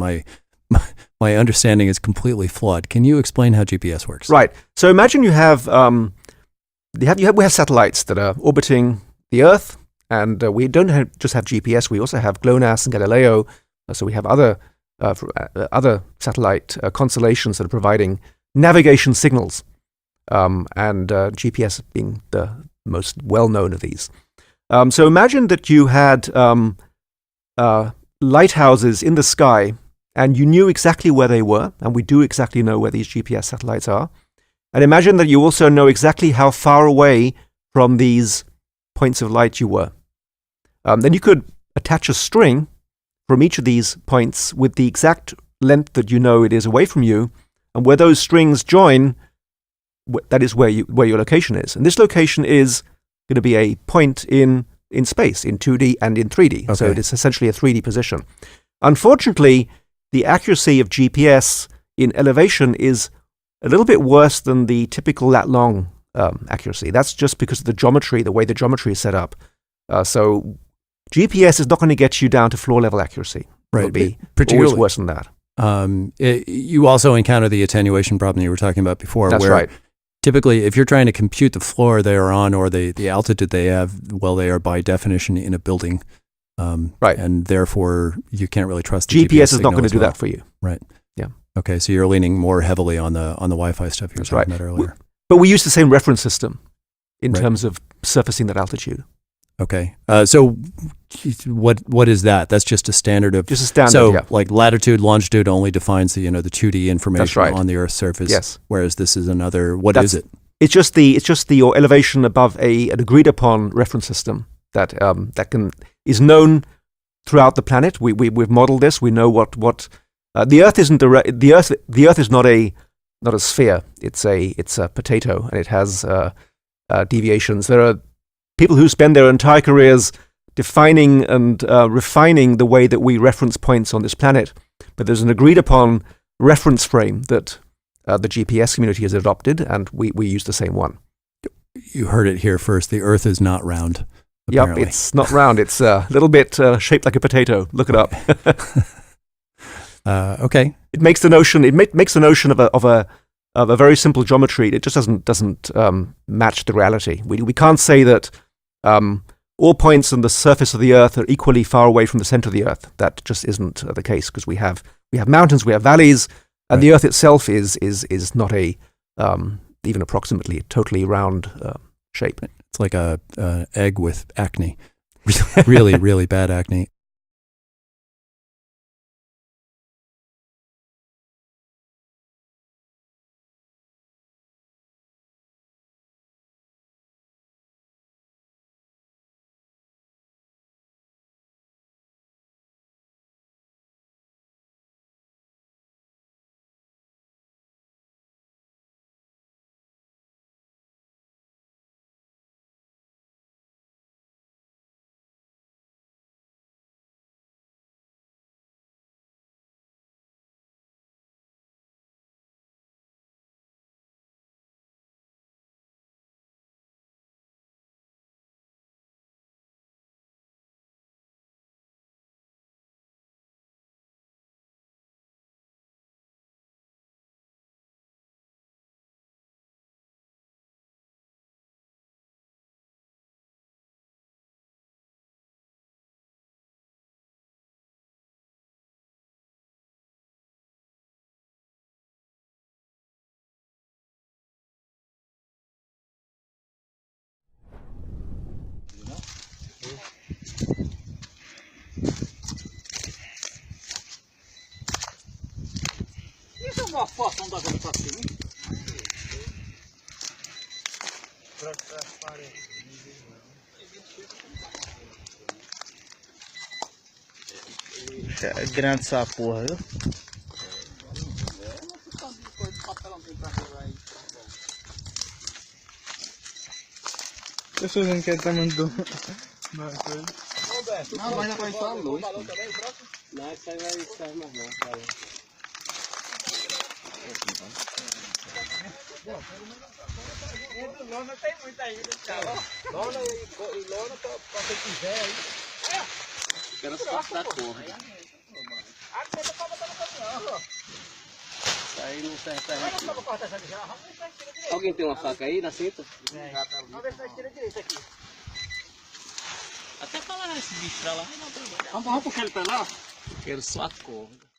my understanding is completely flawed. Can you explain how GPS works? Right. So imagine you have we have satellites that are orbiting the Earth, and we don't just have GPS. We also have GLONASS and Galileo. So we have other satellite constellations that are providing navigation signals, and GPS being the most well-known of these. So imagine that you had lighthouses in the sky, and you knew exactly where they were, and we do exactly know where these GPS satellites are. And imagine that you also know exactly how far away from these points of light you were. Then you could attach a string from each of these points with the exact length that you know it is away from you, and where those strings join, that is where your location is. And this location is going to be a point in space, in 2D and in 3D. Okay. So it is essentially a 3D position. Unfortunately, the accuracy of GPS in elevation is a little bit worse than the typical lat-long accuracy. That's just because of the geometry, the way the geometry is set up. So GPS is not going to get you down to floor-level accuracy. Right. It'll be always worse than that. You also encounter the attenuation problem you were talking about before. That's where right. Typically, if you're trying to compute the floor they are on or the altitude they have, well, they are by definition in a building. Right. And therefore, you can't really trust the GPS is not going to do that for you. Right. Yeah. Okay, so you're leaning more heavily on the Wi-Fi stuff you were talking about earlier. But we use the same reference system in terms of surfacing that altitude. Okay. So what is that? That's just a standard of... Just a standard, so, yeah. like latitude, longitude only defines the 2D information on the Earth's surface. Yes. Whereas this is another... What is it? It's just the elevation above an agreed upon reference system that is known throughout the planet. We've modeled this. We know what the Earth isn't. The Earth is not a sphere. It's a potato, and it has deviations. There are people who spend their entire careers defining and refining the way that we reference points on this planet. But there's an agreed upon reference frame that the GPS community has adopted, and we use the same one. You heard it here first. The Earth is not round. Apparently. Yep, it's not round. It's a little bit shaped like a potato. Look it up. Okay. It makes the notion. It makes the notion of a very simple geometry. It just doesn't match the reality. We can't say that all points on the surface of the Earth are equally far away from the center of the Earth. That just isn't the case, because we have mountains, we have valleys, and the Earth itself is not a even approximately a totally round shape. It's like a egg with acne, really, really bad acne. Isso é uma fação da vegetação. É grande essa porra, viu? Eu sou dizendo que ele tá mandando. Não, mas não vai estar luz. Não, isso aí vai sair mais não, cara. Lona tem muita ainda, cara. Lona e lona pra quem quiser aí. Quero só da cor. aí não serve pra gente. Alguém tem uma faca aí na cinta? Vamos ver se nós tira direito aqui. Até falar esse bicho pra lá. Vamos puxar ele pra lá? Quero só a corda.